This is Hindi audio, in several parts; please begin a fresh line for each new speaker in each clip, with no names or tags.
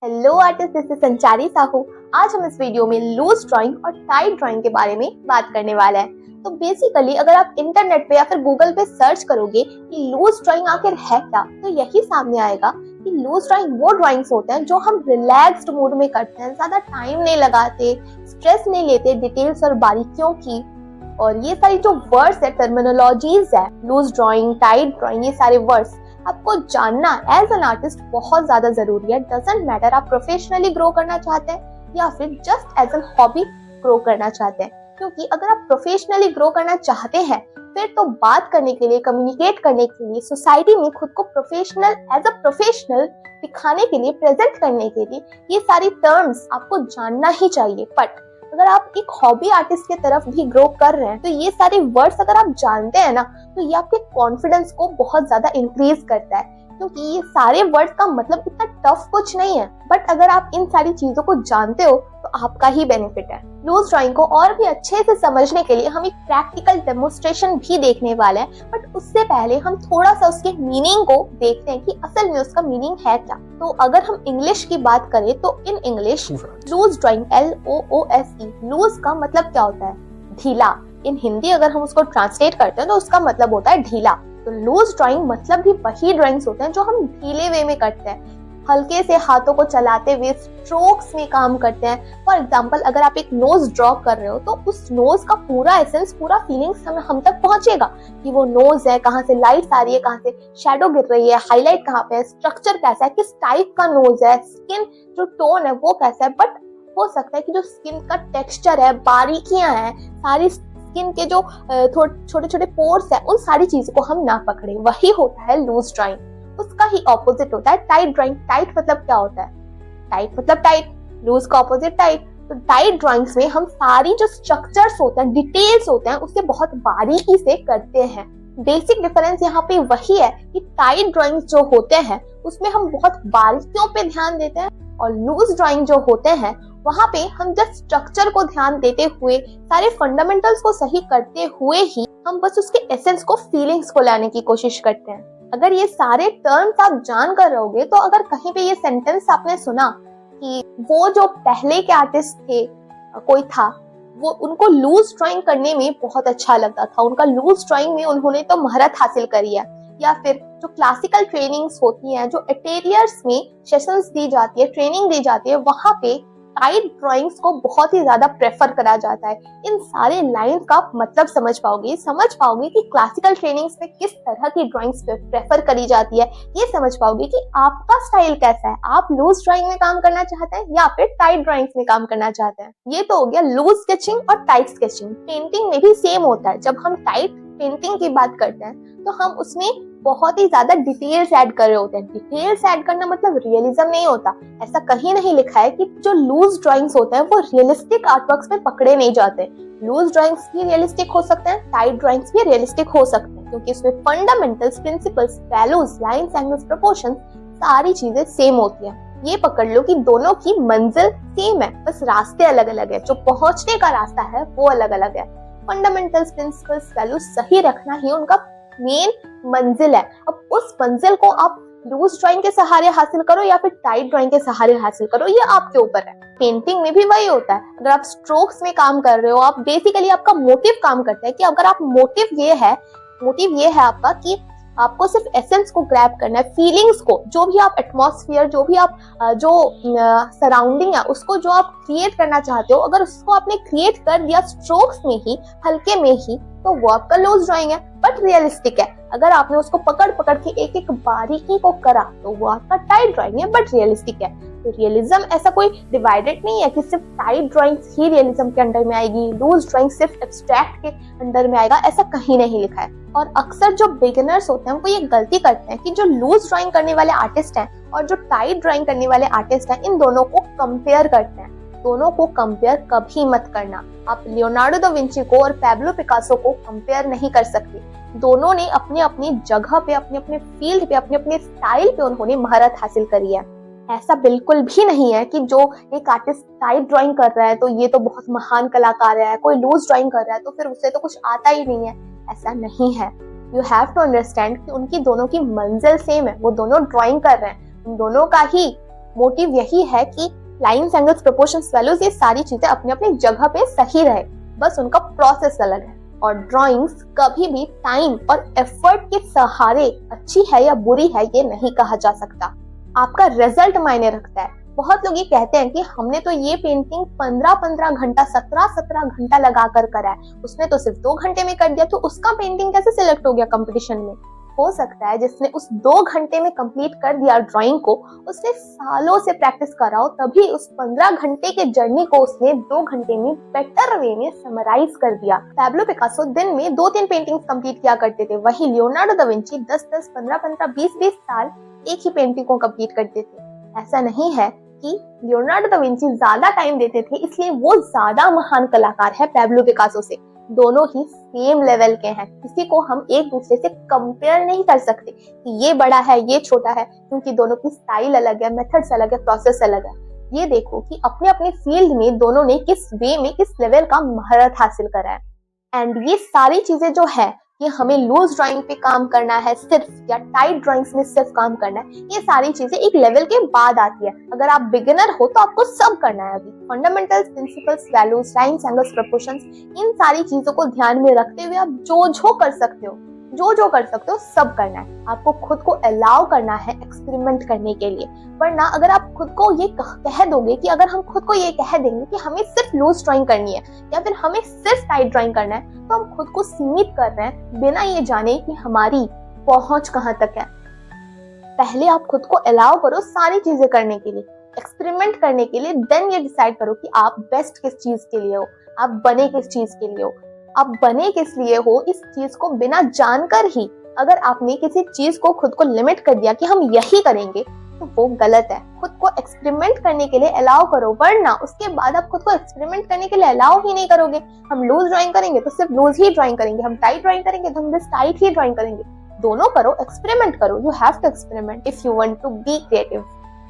हेलो आर्टिस्ट, दिस इज संचारी साहू। आज हम इस वीडियो में लूज ड्राइंग और टाइट ड्राइंग के बारे में बात करने वाला है। तो बेसिकली अगर आप इंटरनेट पे या फिर गूगल पे सर्च करोगे कि लूज ड्राइंग आखिर है क्या, तो यही सामने आएगा कि लूज ड्राइंग वो ड्राइंग्स होते हैं जो हम रिलैक्स्ड मूड में करते हैं, ज्यादा टाइम नहीं लगाते, स्ट्रेस नहीं लेते डिटेल्स और बारीकियों की। और ये सारी जो वर्ड्स है, टर्मिनोलॉजीज है, लूज ड्राइंग, टाइट ड्राइंग, ये सारे वर्ड्स आपको जानना एज एन आर्टिस्ट बहुत ज्यादा जरूरी है। डजंट मैटर आप प्रोफेशनली ग्रो करना चाहते हैं या फिर just as an hobby grow करना चाहते हैं, क्योंकि अगर आप प्रोफेशनली ग्रो करना चाहते हैं फिर तो बात करने के लिए, कम्युनिकेट करने के लिए, सोसाइटी में खुद को प्रोफेशनल एज अ प्रोफेशनल दिखाने के लिए, प्रेजेंट करने के लिए ये सारी टर्म्स आपको जानना ही चाहिए। बट अगर आप एक हॉबी आर्टिस्ट की तरफ भी ग्रो कर रहे हैं तो ये सारे वर्ड्स अगर आप जानते हैं ना, तो ये आपके कॉन्फिडेंस को बहुत ज्यादा इंक्रीज करता है, क्योंकि ये सारे वर्ड्स का मतलब इतना टफ कुछ नहीं है। बट अगर आप इन सारी चीजों को जानते हो तो आपका ही बेनिफिट है। लूज ड्राइंग को और भी अच्छे से समझने के लिए हम एक प्रैक्टिकल डेमोन्स्ट्रेशन भी देखने वाले हैं, बट उससे पहले हम थोड़ा सा उसके मीनिंग को देखते हैं कि असल में उसका मीनिंग है क्या। तो अगर हम इंग्लिश की बात करें तो in English loose drawing, LOOSE, loose का मतलब क्या होता है? ढीला। इन हिंदी अगर हम उसको ट्रांसलेट करते हैं तो उसका मतलब होता है ढीला। तो लूज ड्राइंग मतलब भी वही ड्राइंग्स होते हैं जो हम ढीले वे में करते हैं, हल्के से हाथों को चलाते हुए स्ट्रोक्स में काम करते हैं। फॉर एग्जाम्पल, अगर आप एक नोज ड्रॉ कर रहे हो तो उस नोज का पूरा एसेंस, पूरा फीलिंग्स हम तक पहुंचेगा कि वो नोज है, कहाँ से लाइट आ रही है, कहाँ से शैडो गिर रही है, हाईलाइट कहाँ पे है, स्ट्रक्चर कैसा है, किस टाइप का नोज है, स्किन जो टोन है वो कैसा है। बट हो सकता है कि जो स्किन का टेक्सचर है, बारीकियां हैं, सारी स्किन के जो छोटे छोटे पोर्स है, उन सारी चीजों को हम ना पकड़े। वही होता है लूज ड्राइंग। उसका ही ऑपोजिट होता है टाइट ड्राइंग। टाइट मतलब क्या होता है? टाइट मतलब टाइट, लूज का ऑपोजिट टाइट। तो टाइट ड्राइंग्स में हम सारी जो स्ट्रक्चर्स होते हैं, डिटेल्स होते हैं, उसे बहुत बारीकी से करते हैं। बेसिक डिफरेंस यहाँ पे वही है कि टाइट ड्राइंग्स जो होते हैं उसमें हम बहुत बारीकियों पे ध्यान देते हैं, और लूज ड्राइंग जो होते हैं वहां पे हम जस्ट स्ट्रक्चर को ध्यान देते हुए, सारे फंडामेंटल्स को सही करते हुए ही हम बस उसके एसेंस को, फीलिंग्स को लाने की कोशिश करते हैं। अगर ये सारे टर्म्स आप जान कर रहोगे तो अगर कहीं पे ये सेंटेंस आपने सुना कि वो जो पहले के आर्टिस्ट थे, कोई था, वो उनको लूज ड्राइंग करने में बहुत अच्छा लगता था, उनका लूज ड्राइंग में उन्होंने तो महारत हासिल करी है, या फिर जो क्लासिकल ट्रेनिंग्स होती हैं, जो एटेरियर्स में सेशंस दी जाती है, ट्रेनिंग दी जाती है, वहां पे टाइट ड्राइंग्स को बहुत ही ज्यादा प्रेफर करा जाता है। इन सारे लाइंस का मतलब समझ पाओगे कि क्लासिकल ट्रेनिंग्स में किस तरह की ड्राइंग्स प्रेफर करी जाती है। ये समझ पाओगे कि आपका स्टाइल कैसा है, आप लूज ड्राइंग में काम करना चाहते हैं या फिर टाइट ड्राइंग्स में काम करना चाहते हैं। ये तो हो गया लूज स्केचिंग और टाइट स्केचिंग। पेंटिंग में भी सेम होता है। जब हम टाइट पेंटिंग की बात करते हैं तो हम उसमें बहुत ही ज्यादा डिटेल्स ऐड कर रहे होते हैं। डिटेल्स ऐड करना मतलब रियलिज्म नहीं होता। ऐसा कहीं नहीं लिखा है कि जो लूज ड्राइंग्स होते हैं वो रियलिस्टिक आर्टवर्क्स में पकड़े नहीं जाते। लूज ड्राइंग्स भी रियलिस्टिक हो सकते हैं, टाइट ड्राइंग्स भी रियलिस्टिक हो सकते हैं, क्योंकि इसमें fundamentals, principles, values, lines, angles, proportions, सारी चीजें सेम होती हैं। ये पकड़ लो कि दोनों की मंजिल सेम है, बस रास्ते अलग अलग है। जो पहुंचने का रास्ता है वो अलग अलग है। फंडामेंटल्स, प्रिंसिपल्स, वैल्यूज सही रखना ही उनका मेन मंजिल है। अब उस मंजिल को आप लूज ड्राइंग के सहारे हासिल करो या फिर टाइट ड्राइंग के सहारे हासिल करो, ये आपके ऊपर है। पेंटिंग में भी वही होता है। अगर आप स्ट्रोक्स में काम कर रहे हो, आप बेसिकली आपका मोटिव काम करता है कि अगर आप मोटिव ये है आपका कि आपको सिर्फ एसेंस को ग्रैब करना है, फीलिंग्स को, जो भी आप एटमॉस्फेयर, जो भी आप जो सराउंडिंग है उसको जो आप क्रिएट करना चाहते हो, अगर उसको आपने क्रिएट कर दिया स्ट्रोक्स में ही, हल्के में ही, तो वो आपका लूज ड्राइंग है बट रियलिस्टिक है। अगर आपने उसको पकड़ पकड़ के एक एक बारीकी को करा तो वो आपका टाइट ड्राइंग है बट रियलिस्टिक है। तो रियलिज्म ऐसा कोई डिवाइडेड नहीं है कि सिर्फ टाइट ड्राइंग्स ही रियलिज्म के अंडर में आएगी, लूज ड्राइंग सिर्फ एब्स्ट्रैक्ट के अंडर में आएगा, ऐसा कहीं नहीं लिखा है। और अक्सर जो बिगिनर्स होते हैं वो ये गलती करते हैं कि जो लूज ड्राइंग करने वाले आर्टिस्ट हैं और जो टाइट ड्राइंग करने वाले आर्टिस्ट हैं, इन दोनों को कंपेयर करते हैं। दोनों को कंपेयर कभी मत करना। आप लियोनार्डो दा विंची को और पैब्लो पिकासो को कंपेयर नहीं कर सकते। दोनों ने अपनी अपनी जगह पे, अपने अपने फील्ड पे, अपने अपने स्टाइल पे उन्होंने महारत हासिल करी है। ऐसा बिल्कुल भी नहीं है कि जो एक आर्टिस्ट टाइट ड्राइंग कर रहा है तो ये तो बहुत महान कलाकार है, कोई लूज ड्राइंग कर रहा है तो फिर उसे तो कुछ आता ही नहीं है। ऐसा नहीं है। यू हैव टू अंडरस्टैंड कि उनकी दोनों की मंजिल सेम है, वो दोनों ड्राइंग कर रहे हैं, उन दोनों का ही मोटिव यही है कि लाइन्स, एंगल्स, प्रोपोर्शंस, वैल्यूज, ये सारी चीजें अपने अपनी जगह पे सही रहे, बस उनका प्रोसेस अलग है। और ड्राइंग्स कभी भी टाइम और एफर्ट के सहारे अच्छी है या बुरी है ये नहीं कहा जा सकता। आपका रिजल्ट मायने रखता है। बहुत लोग ये कहते हैं कि हमने तो ये पेंटिंग 15-15 घंटा, 17-17 घंटा लगाकर करा है, उसने तो सिर्फ 2 घंटे में कर दिया, तो उसका पेंटिंग कैसे सिलेक्ट हो गया कंपटीशन में। हो सकता है जिसने उस 2 घंटे में कंप्लीट कर दिया ड्राइंग को, उसने सालों से प्रैक्टिस करा हो, तभी उस 15 घंटे के जर्नी को उसने 2 घंटे में बेटर वे में समराइज कर दिया। पैब्लो पिकासो दिन में 2-3 पेंटिंग्स कंप्लीट किया करते थे, वही लियोनार्डो दा विंची 10-10, 15-15, 20-20 साल एक ही पेंटिंग को कंप्लीट करते थे। ऐसा नहीं है कि लियोनार्डो दा विंची ज्यादा टाइम देते थे इसलिए वो ज्यादा महान कलाकार है पैब्लो पिकासो से। दोनों ही सेम लेवल के हैं, किसी को हम एक दूसरे से कंपेयर नहीं कर सकते कि ये बड़ा है ये छोटा है, क्योंकि दोनों की स्टाइल अलग है, मेथड्स अलग है, प्रोसेस अलग है। ये देखो कि अपने अपने फील्ड में दोनों ने किस वे में, किस लेवल का महारत हासिल करा है। एंड ये सारी चीजें जो है, ये हमें लूज ड्राइंग पे काम करना है सिर्फ, या टाइट ड्राइंग्स में सिर्फ काम करना है, ये सारी चीजें एक लेवल के बाद आती है। अगर आप बिगिनर हो तो आपको सब करना है अभी। Fundamentals, principles, values, lines, angles, proportions, इन सारी चीजों को ध्यान में रखते हुए आप जो कर सकते हो, जो कर सकते हो सब करना है। आपको खुद को अलाउ करना है एक्सपेरिमेंट करने के लिए। वरना अगर आप खुद को ये कह दोगे कि अगर हम खुद को ये कह देंगे कि हमें सिर्फ लूज ड्राइंग करनी है या फिर हमें सिर्फ टाइट ड्राइंग करना है, तो हम खुद को सीमित कर रहे हैं बिना ये जाने कि हमारी पहुंच कहां तक है। पहले आप खुद को अलाउ करो सारी चीजें करने के लिए, एक्सपेरिमेंट करने के लिए, देन ये डिसाइड करो कि आप बेस्ट किस चीज के लिए हो, आप बने किस चीज के लिए हो। आप बने किस लिए हो इस चीज को बिना जानकर ही अगर आपने किसी चीज को खुद को लिमिट कर दिया कि हम यही करेंगे, तो वो गलत है। खुद को एक्सपेरिमेंट करने के लिए अलाउ करो, वरना उसके बाद आप खुद को एक्सपेरिमेंट करने के लिए अलाउ ही नहीं करोगे। हम लूज ड्राइंग करेंगे तो सिर्फ लूज ही ड्राइंग करेंगे, हम टाइट ड्राइंग करेंगे तो हम बस टाइट ही ड्राइंग करेंगे। दोनों करो, एक्सपेरिमेंट करो। You have to experiment if you want to be creative.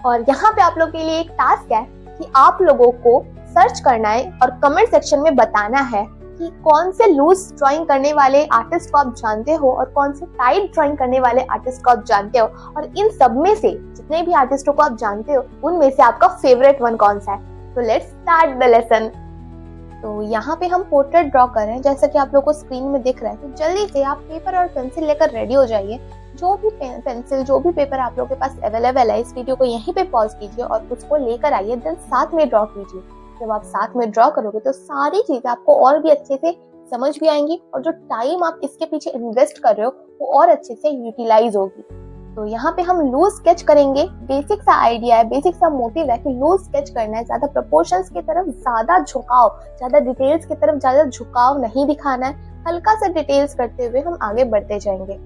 और यहाँ पे आप लोग के लिए एक टास्क है कि आप लोगों को सर्च करना है और कमेंट सेक्शन में बताना है कि कौन से लूज ड्राइंग करने वाले आर्टिस्ट को आप जानते हो और कौन से टाइट ड्राइंग करने वाले आर्टिस्ट को आप जानते हो, और इन सब में से जितने भी आर्टिस्टों को आप जानते हो उनमें से आपका फेवरेट वन कौन सा है। तो लेट्स स्टार्ट द लेसन। तो यहाँ पे हम पोर्ट्रेट ड्रॉ कर रहे हैं, जैसा कि आप लोगों को स्क्रीन में दिख रहा है। तो जल्दी से आप पेपर और पेंसिल लेकर रेडी हो जाइए। जो भी पेंसिल, जो भी पेपर आप लोगों के पास अवेलेबल है, इस वीडियो को यहीं पे पॉज कीजिए और उसको लेकर आइए, देन साथ में ड्रॉ कीजिए। जब आप साथ में ड्रॉ करोगे तो सारी चीजें आपको और भी अच्छे से समझ भी आएंगी, और जो टाइम आप इसके पीछे इन्वेस्ट कर रहे हो वो और अच्छे से यूटिलाइज होगी। तो यहाँ पे हम लूज स्केच करेंगे। बेसिक सा आइडिया है, बेसिक सा मोटिव है कि लूज स्केच करना है, ज्यादा प्रोपोर्शंस की तरफ ज्यादा झुकाव, ज्यादा डिटेल्स की तरफ ज्यादा झुकाव नहीं दिखाना है। हल्का सा डिटेल्स करते हुए हम आगे बढ़ते जाएंगे।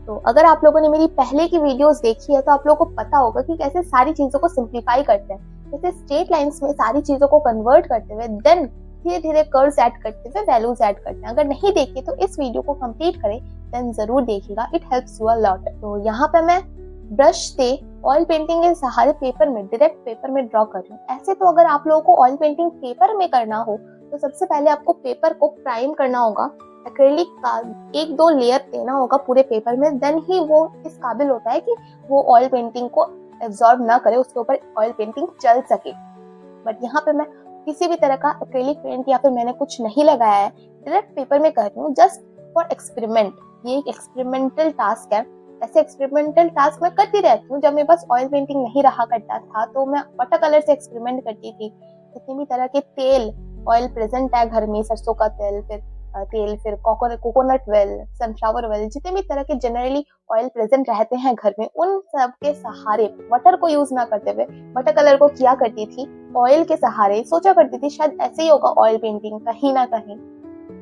तो अगर आप लोगों ने मेरी पहले की वीडियोस देखी है तो आप लोगों को पता होगा कि कैसे सारी चीजों को सिंप्लीफाई करते हैं, कैसे स्ट्रेट लाइंस में सारी चीजों को कन्वर्ट करते हुए देन धीरे धीरे कर्व्स ऐड करते हुए वैल्यूज ऐड करते हैं। अगर नहीं देखे तो इस वीडियो को कंप्लीट करें, देन जरूर देखिएगा, it helps you a lot. तो यहाँ पे मैं ब्रश से ऑयल पेंटिंग के सहारे पेपर में, डायरेक्ट पेपर में ड्रॉ कर रही हूँ। ऐसे तो अगर आप लोगों को ऑयल पेंटिंग पेपर में करना हो तो सबसे पहले आपको पेपर को प्राइम करना होगा, एक्रेलिक का 1-2 लेयर देना होगा पूरे पेपर में, देन ही वो इस काबिल होता है कि वो ऑयल पेंटिंग को एब्जॉर्ब ना करे, उसके ऊपर ऑयल पेंटिंग चल सके। बट यहाँ पे मैं किसी भी तरह का एक्रेलिक पेंट या फिर मैंने कुछ नहीं लगाया है, डायरेक्ट पेपर में कर रही हूँ जस्ट फॉर एक्सपेरिमेंट। ये एक एक्सपेरिमेंटल टास्क है। ऐसे एक्सपेरिमेंटल टास्क मैं करती रहती हूँ। जब मेरे पास ऑयल पेंटिंग नहीं रहा करता था तो मैं वाटर कलर से एक्सपेरिमेंट करती थी। जितने भी तरह के तेल ऑयल प्रेजेंट है घर में, सरसों का तेल, फिर कोकोनट ऑयल, सनफ्लावर ऑयल, जितने भी तरह के जनरली ऑयल प्रेजेंट रहते हैं घर में, उन सब के सहारे वाटर को यूज ना करते हुए वाटर कलर को किया करती थी ऑयल के सहारे। सोचा करती थी शायद ऐसे ही होगा ऑयल पेंटिंग कहीं ना कहीं।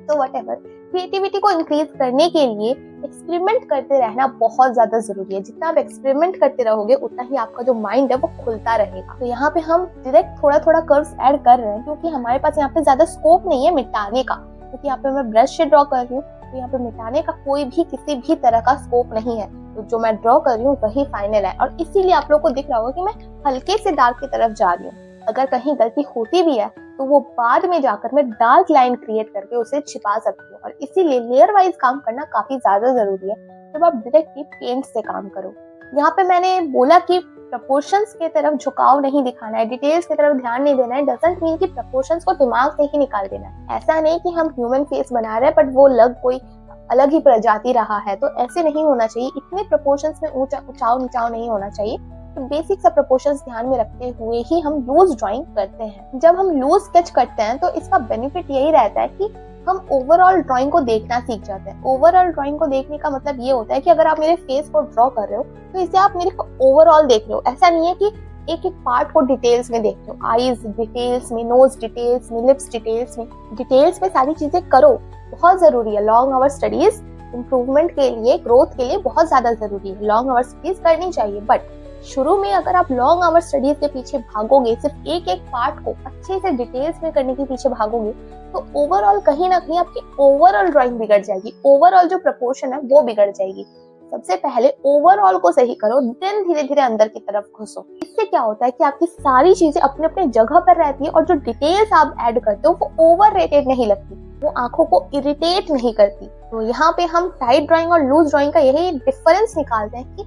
तो व्हाटएवर, क्रिएटिविटी को इंक्रीज करने के लिए एक्सपेरिमेंट करते रहना बहुत ज्यादा जरूरी है। जितना आप एक्सपेरिमेंट करते रहोगे उतना ही आपका जो माइंड है वो खुलता रहेगा। तो यहाँ पे हम डायरेक्ट थोड़ा थोड़ा कर्व्स ऐड कर रहे हैं क्योंकि हमारे पास यहाँ पे ज्यादा स्कोप नहीं है मिटाने का, क्योंकि यहाँ पे मैं ब्रश से ड्रॉ कर रही हूँ तो यहाँ पे मिटाने का कोई भी किसी भी तरह का स्कोप नहीं है। तो जो मैं ड्रॉ कर रही हूँ वही फाइनल है, और इसीलिए आप लोग को दिख रहा होगा कि मैं हल्के से डार्क की तरफ जा रही हूँ। अगर कहीं गलती होती भी है तो वो बाद में जाकर मैं डार्क लाइन क्रिएट करके उसे छिपा सकती हूँ, और इसीलिए लेयर वाइज काम करना काफी ज्यादा जरूरी है जब आप डायरेक्टली पेंट से काम करो। यहाँ पे मैंने बोला कि प्रपोर्शंस की तरफ झुकाव नहीं दिखाना है, डिटेल्स की तरफ ध्यान नहीं देना है, डजंट मीन कि प्रपोर्शंस को दिमाग से ही निकाल देना है। ऐसा नहीं कि हम ह्यूमन फेस बना रहे हैं बट वो कोई अलग ही प्रजाति रहा है, तो ऐसे नहीं होना चाहिए। इतने प्रपोर्शंस में ऊंचाव नीचाव नहीं होना चाहिए। तो बेसिक सा प्रपोर्शंस ध्यान में रखते हुए ही हम लूज ड्राइंग करते हैं। जब हम लूज स्केच करते हैं तो इसका बेनिफिट यही रहता है कि हम ओवरऑल ड्राइंग को देखना सीख जाते हैं। ओवरऑल ड्राइंग को देखने का मतलब ये होता है कि अगर आप मेरे फेस को ड्रॉ कर रहे हो तो इसे आप मेरे को ओवरऑल देख रहे हो। ऐसा नहीं है कि एक एक पार्ट को डिटेल्स में देख रहे हो, आईज डिटेल्स में, नोज डिटेल्स में, लिप्स डिटेल्स में सारी चीजें करो। बहुत जरूरी है। लॉन्ग आवर स्टडीज इंप्रूवमेंट के लिए, ग्रोथ के लिए बहुत ज्यादा जरूरी है। लॉन्ग आवर स्टडीज करनी चाहिए, बट शुरू में अगर आप लॉन्ग आवर स्टडीज के पीछे भागोगे, सिर्फ एक एक पार्ट को अच्छे से डिटेल्स में करने के पीछे भागोगे, तो ओवरऑल कहीं ना कहीं आपकी ओवरऑल ड्राइंग बिगड़ जाएगी। ओवरऑल जो प्रपोर्शन है वो बिगड़ जाएगी। सबसे पहले ओवरऑल को सही करो, देन धीरे धीरे अंदर की तरफ घुसो। इससे क्या होता है कि आपकी सारी चीजें अपने अपने जगह पर रहती है और जो डिटेल्स आप ऐड करते हो वो ओवररेटेड नहीं लगती, वो आंखों को इरिटेट नहीं करती। तो यहाँ पे हम टाइट ड्राइंग और लूज ड्राइंग का यही डिफरेंस निकालते हैं कि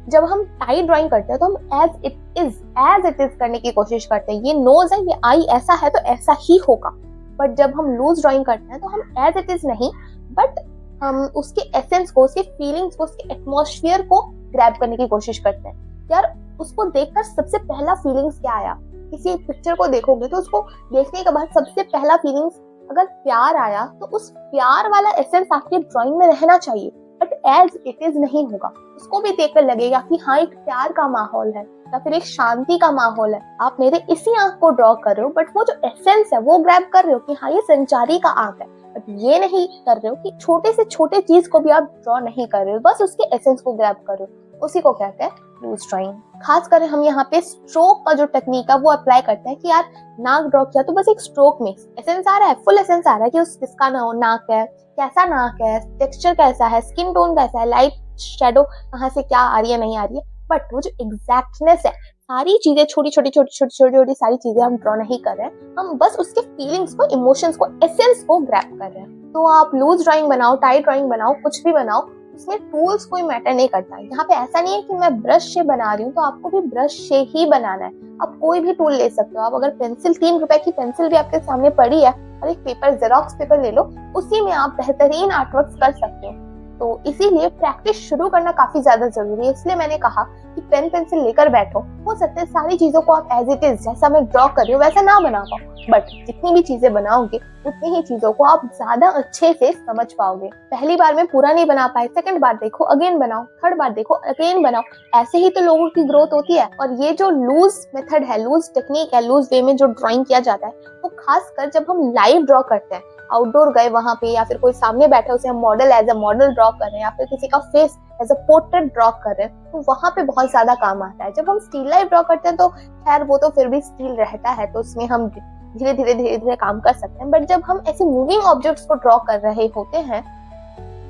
जब हम टाइट ड्राइंग करते हैं तो हम एज इट इज करने की कोशिश करते हैं। ये नोज है, ये आई ऐसा है तो ऐसा ही होगा। बट जब हम लूज ड्राइंग करते हैं तो हम एज इट इज नहीं, बट हम उसके एसेंस को, उसके फीलिंग्स को, उसके एटमॉस्फेयर को ग्रैब करने की कोशिश करते हैं। यार उसको देखकर सबसे पहला फीलिंग्स क्या आया? किसी पिक्चर को देखोगे तो उसको देखने के बाद सबसे पहला फीलिंग्स अगर प्यार आया तो उस प्यार वाला एसेंस आपकी ड्राइंग में रहना चाहिए, बट एज इट इज नहीं होगा। उसको भी देखकर लगेगा कि हाँ एक प्यार का माहौल है या फिर एक शांति का माहौल है। आप मेरे इसी आंख को ड्रॉ कर रहे हो, बट वो जो एसेंस है वो ग्रैब कर रहे हो कि हाँ ये संचारी का आंख है। बट ये नहीं कर रहे हो कि छोटे से छोटे चीज को भी आप ड्रॉ नहीं कर रहे हो, बस उसके एसेंस को ग्रैब कर रहे हो। उसी को कहते हैं लूज ड्राइंग। खास कर हम यहाँ पे स्ट्रोक का जो टेक्निक है वो अप्लाई करते हैं कि यार नाक ड्रॉ किया तो बस एक स्ट्रोक में एसेंस आ रहा है, फुल एसेंस आ रहा है कि उस किसका नाक है, कैसा नाक है, टेक्सचर कैसा है, स्किन टोन कैसा है, लाइट शेडो कहाँ से क्या आ रही है नहीं आ रही है। बट वो जो एग्जैक्टनेस है, सारी चीजें छोटी छोटी सारी चीजें हम ड्रॉ नहीं कर रहे हैं, हम बस उसके फीलिंग्स को, इमोशंस को, एसेंस को ग्रैब कर रहे हैं। तो आप लूज ड्राइंग बनाओ, टाइट ड्राइंग बनाओ, कुछ भी बनाओ, उसमें टूल्स कोई मैटर नहीं करता है। यहाँ पे ऐसा नहीं है कि मैं ब्रश से बना रही हूँ तो आपको भी ब्रश से ही बनाना है। आप कोई भी टूल ले सकते हो। आप अगर पेंसिल, 3 रुपए की पेंसिल भी आपके सामने पड़ी है और एक पेपर, जेरोक्स पेपर ले लो, उसी में आप बेहतरीन आर्टवर्क कर सकते हो। तो इसीलिए प्रैक्टिस शुरू करना काफी ज्यादा जरूरी है। इसलिए मैंने कहा कि पेन पेंसिल लेकर बैठो। हो सकता है सारी चीजों को आप एज इट इज, जैसा मैं ड्रॉ कर रही हूँ वैसा ना बना पाओ, बट जितनी भी चीजें बनाओगे उतनी ही चीजों को आप ज्यादा अच्छे से समझ पाओगे। पहली बार में पूरा नहीं बना पाए, सेकंड बार देखो अगेन बनाओ, थर्ड बार देखो अगेन बनाओ। ऐसे ही तो लोगों की ग्रोथ होती है। और ये जो लूज मेथड है, लूज टेक्निक है, लूज वे में जो ड्रॉइंग किया जाता है, वो खासकर जब हम लाइव ड्रॉ करते हैं, आउटडोर गए वहां पे, या फिर कोई सामने बैठे उसे हम model, as a model draw कर रहे हैं, या फिर किसी का face as a portrait draw कर रहे हैं, तो वहां पे बहुत ज्यादा काम आता है। जब हम स्टिल लाइफ ड्रॉ करते हैं तो खैर वो तो फिर भी स्टिल रहता है, तो उसमें हम धीरे धीरे काम कर सकते हैं। बट जब हम ऐसे मूविंग ऑब्जेक्ट्स को ड्रॉ कर रहे होते हैं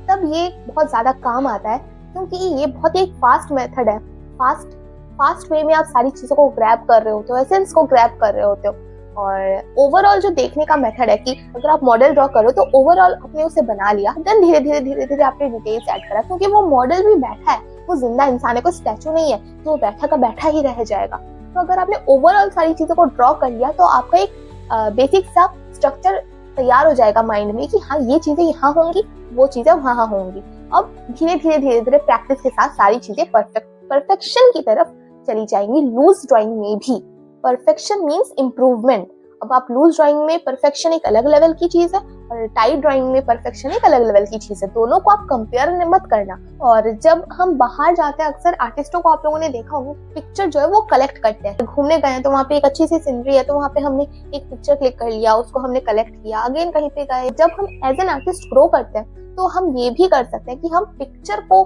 तब ये बहुत ज्यादा काम आता है, क्योंकि ये बहुत एक फास्ट मेथड है। फास्ट वे में आप सारी चीजों को ग्रैब कर रहे होते हो, एसेंस को ग्रैब कर रहे होते हो। और ओवरऑल जो देखने का मेथड है कि अगर आप मॉडल ड्रॉ करो तो ओवरऑल आपने उसे बना लिया, देन धीरे धीरे आपने डिटेल्स ऐड करा, क्योंकि वो मॉडल भी बैठा है, वो जिंदा इंसान है, कोई स्टैचू नहीं है, तो वो बैठा का बैठा ही रह जाएगा। तो अगर आपने ओवरऑल सारी चीजों को ड्रॉ कर लिया तो आपका एक बेसिक सा स्ट्रक्चर तैयार हो जाएगा माइंड में कि हाँ ये चीजें यहाँ होंगी, वो चीजें वहां होंगी। अब धीरे धीरे प्रैक्टिस के साथ सारी चीजें परफेक्शन की तरफ चली जाएंगी। लूज ड्राइंग में भी परफेक्शन मीन्स इम्प्रूवमेंट। अब आप लूज ड्राइंग में परफेक्शन एक अलग लेवल की चीज है और टाइट ड्राइंग में परफेक्शन एक अलग लेवल की चीज है। दोनों को आप कंपेयर मत करना। और जब हम बाहर जाते हैं, अक्सर आर्टिस्टों को आप लोगों ने देखा होगा, पिक्चर जो है वो कलेक्ट करते हैं। घूमने गए तो वहाँ पे एक अच्छी सी सीनरी है तो वहाँ पे हमने एक पिक्चर क्लिक कर लिया, उसको हमने कलेक्ट किया, अगेन कहीं पे गए। जब हम एज एन आर्टिस्ट ग्रो करते हैं तो हम ये भी कर सकते हैं कि हम पिक्चर को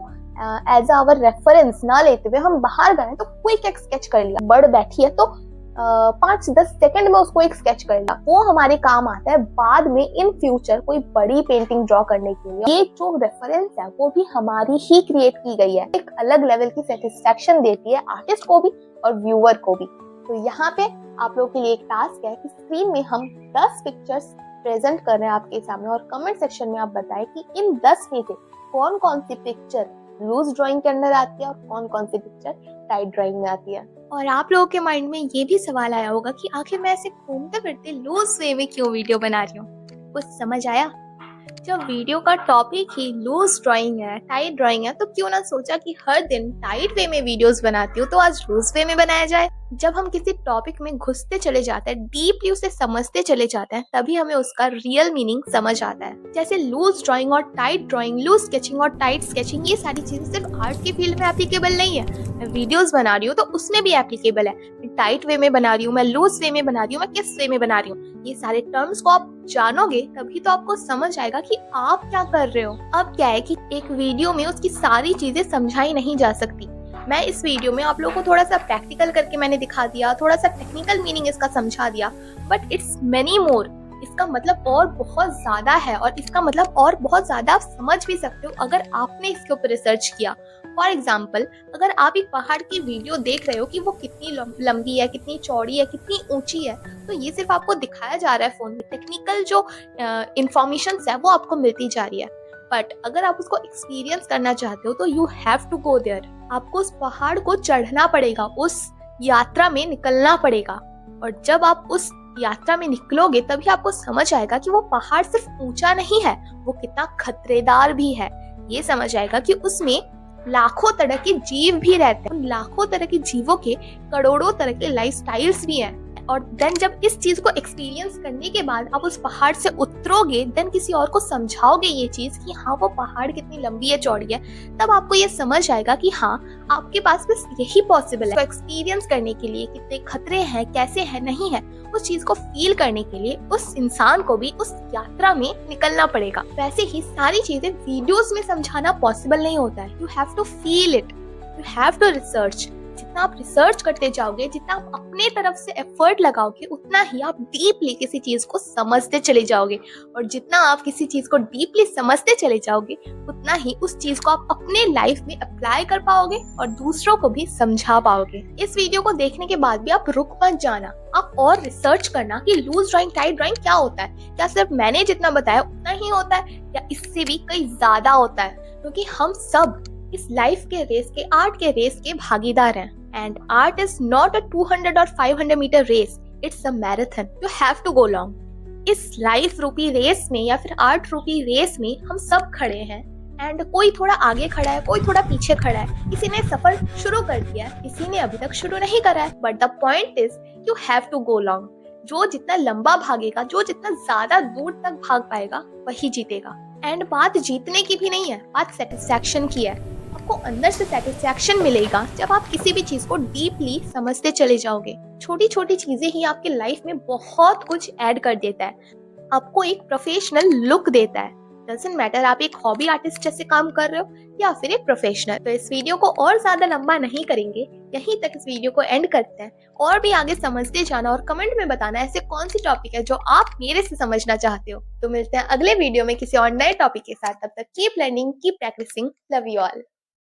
एज आवर रेफरेंस ना लेते हुए हम बाहर गए तो क्विक एक स्केच कर लिया, बर्ड बैठी है तो 5-10 सेकंड में उसको एक स्केच कर लिया, वो हमारे काम आता है बाद में इन फ्यूचर कोई बड़ी पेंटिंग ड्रॉ करने के लिए। ये जो रेफरेंस है वो भी हमारी ही क्रिएट की गई है, एक अलग लेवल की सेटिस्फेक्शन देती है आर्टिस्ट को भी और व्यूअर को भी। तो यहाँ पे आप लोगों के लिए एक टास्क है कि स्क्रीन में हम 10 पिक्चर्स प्रेजेंट कर रहे हैं आपके सामने और कमेंट सेक्शन में आप बताएं कि इन 10 में से कौन कौन सी पिक्चर लूज ड्राइंग के अंदर आती है और कौन कौन सी पिक्चर टाइट ड्राइंग में आती है। और आप लोगों के माइंड में ये भी सवाल आया होगा कि आखिर मैं ऐसे घूमते फिरते लूज वे में क्यों वीडियो बना रही हूँ। कुछ समझ आया? जब वीडियो का टॉपिक ही लूज ड्राइंग है, टाइट ड्राइंग है, तो क्यों ना सोचा कि हर दिन टाइट वे में वीडियोस बनाती हूँ तो आज लूज वे में बनाया जाए। जब हम किसी टॉपिक में घुसते चले जाते हैं, डीपली उसे समझते चले जाते हैं, तभी हमें उसका रियल मीनिंग समझ आता है। जैसे लूज ड्राइंग और टाइट ड्राइंग, लूज स्केचिंग और टाइट स्केचिंग, ये सारी चीजें सिर्फ आर्ट के फील्ड में एप्लीकेबल नहीं है। मैं वीडियोस बना रही हूँ तो उसमें भी एप्लीकेबल है। मैं टाइट वे में बना रही हूँ, मैं लूज वे में बना रही हूँ, मैं किस वे में बना रही हूँ, ये सारे टर्म्स को आप जानोगे तभी तो आपको समझ आएगा कि आप क्या कर रहे हो। अब क्या है कि एक वीडियो में उसकी सारी चीजें समझाई नहीं जा सकती। मैं इस वीडियो में आप लोगों को थोड़ा सा प्रैक्टिकल करके मैंने दिखा दिया, थोड़ा सा टेक्निकल मीनिंग इसका समझा दिया, बट इट्स मेनी मोर। इसका मतलब और बहुत ज्यादा है और इसका मतलब और बहुत ज्यादा आप समझ भी सकते हो अगर आपने इसके ऊपर रिसर्च किया। फॉर एग्जाम्पल, अगर आप एक पहाड़ की वीडियो देख रहे हो कि वो कितनी लंबी है, कितनी चौड़ी है, कितनी ऊंची है, तो ये सिर्फ आपको दिखाया जा रहा है फोन में। टेक्निकल जो इंफॉर्मेशन है वो आपको मिलती जा रही है, बट अगर आप उसको एक्सपीरियंस करना चाहते हो तो you have to go there. आपको उस पहाड़ को चढ़ना पड़ेगा, उस यात्रा में निकलना पड़ेगा, और जब आप उस यात्रा में निकलोगे तभी आपको समझ आएगा कि वो पहाड़ सिर्फ ऊंचा नहीं है, वो कितना खतरेदार भी है। ये समझ आएगा कि उसमें लाखों तरह के जीव भी रहते हैं, उन लाखों तरह के जीवों के करोड़ों तरह के लाइफस्टाइल्स भी हैं। और देन जब इस चीज को एक्सपीरियंस करने के बाद आप उस पहाड़ से उतरोगे, देन किसी और को समझाओगे ये चीज कि हाँ वो पहाड़ कितनी लंबी है, चौड़ी है, तब आपको ये समझ आएगा कि हाँ आपके पास बस यही पॉसिबल है। तो एक्सपीरियंस करने के लिए कितने खतरे हैं, कैसे है, नहीं है, उस चीज को फील करने के लिए उस इंसान को भी उस यात्रा में निकलना पड़ेगा। वैसे ही सारी चीजें वीडियोस में समझाना पॉसिबल नहीं होता है। You have to feel it, you have to research. जितना आप रिसर्च करते जाओगे, जितना आप अपने तरफ से एफर्ट लगाओगे, उतना ही आप डीपली किसी चीज को समझते चले जाओगे, और जितना आप किसी चीज को डीपली समझते चले जाओगे, उतना ही उस चीज को आप अपने लाइफ में अप्लाई कर पाओगे और दूसरों को भी समझा पाओगे। इस वीडियो को देखने के बाद भी आप रुक मत जाना, आप और रिसर्च करना कि लूज ड्राइंग, टाइट ड्राइंग क्या होता है। क्या सिर्फ मैंने जितना बताया उतना ही होता है, या इससे भी कई ज्यादा होता है? क्योंकि हम सब इस लाइफ के रेस के, आर्ट के रेस के भागीदार हैं। And art is not a 200 और 500 meter race, it's a marathon. You have to go long. इस लाइफ रूपी रेस में या फिर आर्ट रूपी रेस में हम सब खड़े हैं, एंड कोई थोड़ा आगे खड़ा है, कोई थोड़ा पीछे खड़ा है, किसी ने सफर शुरू कर दिया है, किसी ने अभी तक शुरू नहीं करा है, but the point is you have to go long. जो जितना लंबा भागेगा, जो जितना ज्यादा दूर तक भाग पाएगा, वही जीतेगा। एंड बात जीतने की भी नहीं है, बात सेटिस्फैक्शन की है। आपको अंदर से सेटिस्फैक्शन मिलेगा जब आप किसी भी चीज को डीपली समझते चले जाओगे। छोटी छोटी चीजें ही आपके लाइफ में बहुत कुछ ऐड कर देता है, आपको एक प्रोफेशनल लुक देता है। डजंट मैटर आप एक हॉबी आर्टिस्ट जैसे काम कर रहे हो या फिर एक प्रोफेशनल। तो इस वीडियो को और ज्यादा लंबा नहीं करेंगे, यहीं तक इस वीडियो को एंड करते हैं। और भी आगे समझते जाना और कमेंट में बताना ऐसे कौन सी टॉपिक है जो आप मेरे से समझना चाहते हो। तो मिलते हैं अगले वीडियो में किसी और नए टॉपिक के साथ। तब तक keep learning, keep practising. Love you all.